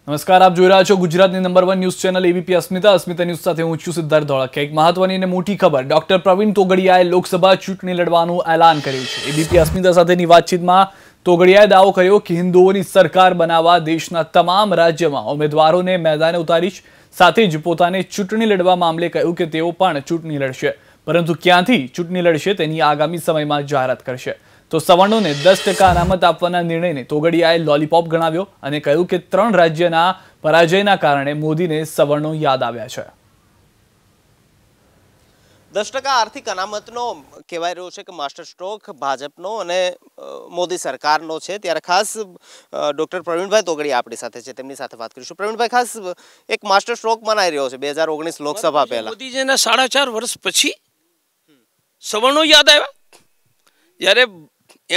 નમસ્કાર, આપ જોઈ રહ્યા છો ગુજરાતની નંબર 1 ન્યૂઝ ચેનલ એબીપી અસ્મિતા ન્યૂઝ સાથે હું છું સિદ્ધાર્થ ધોળકિયા। એક મહત્વની અને મોટી ખબર, ડોક્ટર પ્રવીણ તોગડિયાએ લોકસભા ચૂંટણી લડવાનું એલાન કર્યું છે। એબીપી અસ્મિતા સાથેની વાતચીતમાં તોગડિયાએ દાવો કર્યો કે હિન્દુઓની સરકાર બનાવવા દેશના તમામ રાજ્યમાં ઉમેદવારોને મેદાને ઉતારી છે। સાથે જ પોતાને ચૂંટણી લડવા મામલે કહ્યું કે તેઓ પણ ચૂંટણી લડશે, પરંતુ ક્યાંથી ચૂંટણી લડશે તેની આગામી સમયમાં જાહેરાત કરશે। તો સવર્ણોને 10% અનામત આપવાના નિર્ણયને તોગડિયાએ લોલીપોપ ગણાવ્યો અને કહ્યું કે 3 રાજ્યના પરાજયના કારણે મોદીને સવર્ણો યાદ આવ્યા છે। 10% આર્થિક અનામતનો કહેવાય રહ્યો છે કે માસ્ટર સ્ટ્રોક ભાજપનો અને મોદી સરકારનો છે। ત્યારે ખાસ ડોક્ટર પ્રવીણભાઈ તોગડિયા આપણી સાથે છે, તેમની સાથે વાત કરીશું। પ્રવીણભાઈ, ખાસ એક માસ્ટર સ્ટ્રોક મનાઈ રહ્યો છે 2019 લોકસભા પહેલા। મોદીજીના 4.5 વર્ષ પછી સવર્ણો યાદ આવ્યા, જ્યારે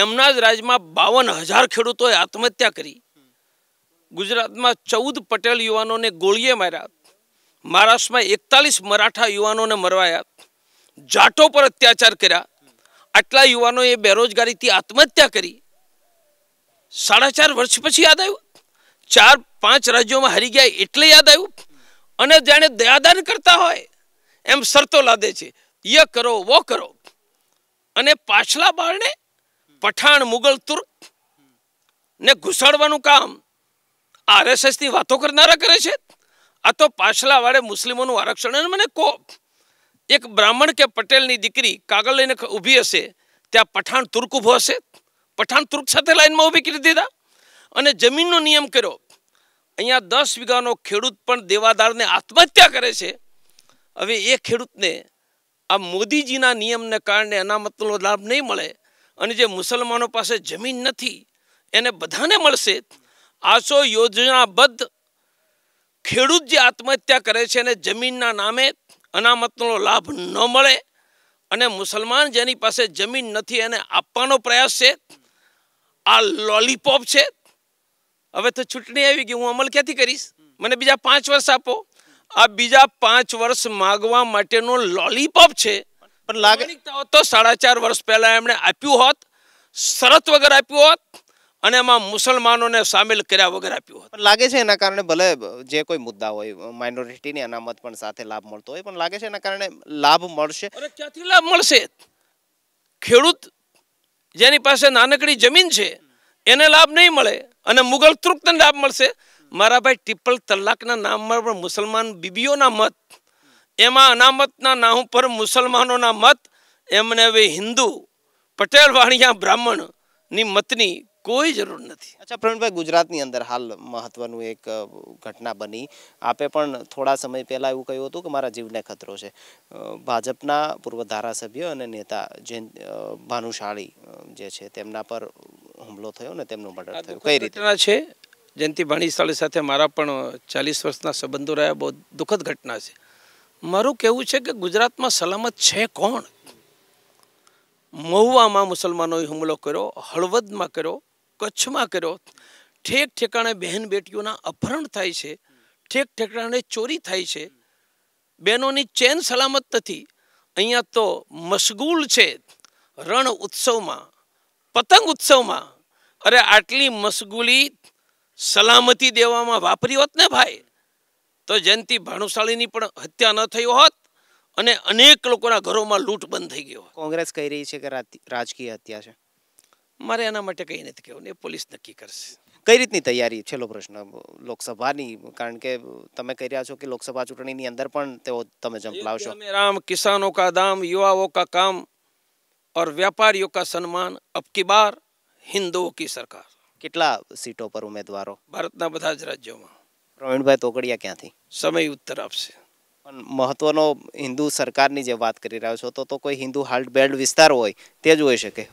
એમના જ રાજ્યમાં 52,000 ખેડૂતોએ આત્મહત્યા કરી, ગુજરાતમાં 14 પટેલ યુવાનોને ગોળીએ માર્યા, મહારાષ્ટ્રમાં 41 મરાઠા યુવાનોને મરવાયા, જાટો પર અત્યાચાર કર્યા, આટલા યુવાનોએ બેરોજગારીથી આત્મહત્યા કરી। 4.5 વર્ષ પછી યાદ આવ્યું, 4-5 રાજ્યોમાં હારી ગયા એટલે યાદ આવ્યું, અને જાણે દયાદાન કરતા હોય એમ શરતો લાદે છે, યે કરો વો કરો, અને પાછલા બાળને પઠાણ મુગલ તુર્ક ને ઘુસાડવાનું કામ આરએસએસ ની વાતો કરનારા કરે છે। આ તો પાછલા વાળે મુસ્લિમોનું આરક્ષણ, અને મને કહો, એક બ્રાહ્મણ કે પટેલની દીકરી કાગળ લઈને ઊભી હશે, ત્યાં પઠાણ તુર્ક ઊભો હશે? પઠાણ તુર્ક સાથે લાઈનમાં ઊભી કરી દીધા અને જમીનનો નિયમ કર્યો। અહીંયા 10 વીઘાનો ખેડૂત પણ દેવાદારને આત્મહત્યા કરે છે। હવે એ ખેડૂતને આ મોદીજીના નિયમને કારણે અનામતનો લાભ નહીં મળે, અને જે મુસલમાનો પાસે જમીન નથી એને બધાને મળશે। આસો યોજનાબદ્ધ ખેડૂત જે આત્મહત્યા કરે છે અને જમીનના નામે અનામતનો લાભ ન મળે, અને મુસલમાન જેની પાસે જમીન નથી એને આપવાનો પ્રયાસ છે। આ લોલીપોપ છે। હવે તો ચૂંટણી આવી ગઈ, હું અમલ ક્યાંથી કરીશ? મને બીજા 5 વર્ષ આપો। આ બીજા 5 વર્ષ માગવા માટેનો લોલીપોપ છે। પણ લાગે તો 4.5 વર્ષ પહેલા એમણે આપ્યું હોત, શરત વગર આપ્યું હોત, અને એમાં મુસલમાનોને સામેલ કર્યા વગર આપ્યું હોત। પણ લાગે છે એના કારણે, ભલે જે કોઈ મુદ્દા હોય, માઇનોરિટીની અનામત પણ સાથે લાભ મળતો હોય, પણ લાગે છે એના કારણે લાભ મળશે? અરે ક્યાંથી લાભ મળશે? ખેડૂત જેની પાસે નાનકડી જમીન છે એને લાભ નહીં મળે, અને મુગલ તુર્કને લાભ મળશે। મારા ભાઈ, ટ્રિપલ તલાકના નામમાં પણ મુસલમાન બીબીઓના મત, એમાં અનામતના નામ પર મુસલમાનોના મત, એમને હવે હિન્દુ પટેલ વાણિયા બ્રાહ્મણની મતની કોઈ જરૂર નથી। અચ્છા પ્રવીણભાઈ, ગુજરાતની અંદર હાલ મહત્વનું એક ઘટના બની, આપે પણ થોડા સમય પહેલા એવું કહ્યું હતું કે મારા જીવને ખતરો છે। ભાજપના પૂર્વ ધારાસભ્ય અને નેતા ભાનુશાળી જે છે તેમના પર હુમલો થયો ને તેમનું મર્ડર થયું, કઈ રીતે છે? જયંતિ ભાનુશાળી સાથે મારા પણ 40 વર્ષના સંબંધો રહ્યા, બહુ દુઃખદ ઘટના છે। મારું કહેવું છે કે ગુજરાતમાં સલામત છે કોણ? મહુવામાં મુસલમાનોએ હુમલો કર્યો, હળવદમાં કર્યો, કચ્છમાં કર્યો, ઠેક ઠેકાણે બહેન બેટીઓના અપહરણ થાય છે, ઠેક ઠેકાણે ચોરી થાય છે, બહેનોની ચેન સલામત નથી। અહીંયા તો મશગુલ છે રણ ઉત્સવમાં, પતંગ ઉત્સવમાં। અરે આટલી મશગુલી સલામતી દેવામાં વાપરી હોત ને ભાઈ, તો જયંતિ ભાનુશાળીની પણ હત્યા ન થઈ હોત, અને અનેક લોકોના ઘરોમાં લૂંટ બંધ થઈ ગયો। કોંગ્રેસ કહી રહી છે કે રાજકીય હત્યા છે। મારે એના માટે કંઈ નથી કહેવું, એ પોલીસ નક્કી કરશે। કઈ રીતની તૈયારી, છેલ્લો પ્રશ્ન, લોકસભાની? કારણ કે તમે કહી રહ્યા છો કે લોકસભા ચૂંટણીની અંદર પણ તમે ઝંપલાવશો। રામ કિસાનો કા દામ, યુવાઓ કા કામ और व्यापारियों का सम्मान, अब की बार हिंदुओं की सरकार। કેટલા સીટો પર ઉમેદવારો? ભારતના બધા જ રાજ્યોમાં। પ્રવીણભાઈ તોગડિયા ક્યાંથી? સમય ઉત્તર આપશે। પણ મહત્વનો હિન્દુ સરકારની જે વાત કરી રહ્યો છો, તો કોઈ હિન્દુ હાલ્ટ બેલ્ટ વિસ્તાર હોય તે જ હોઈ શકે।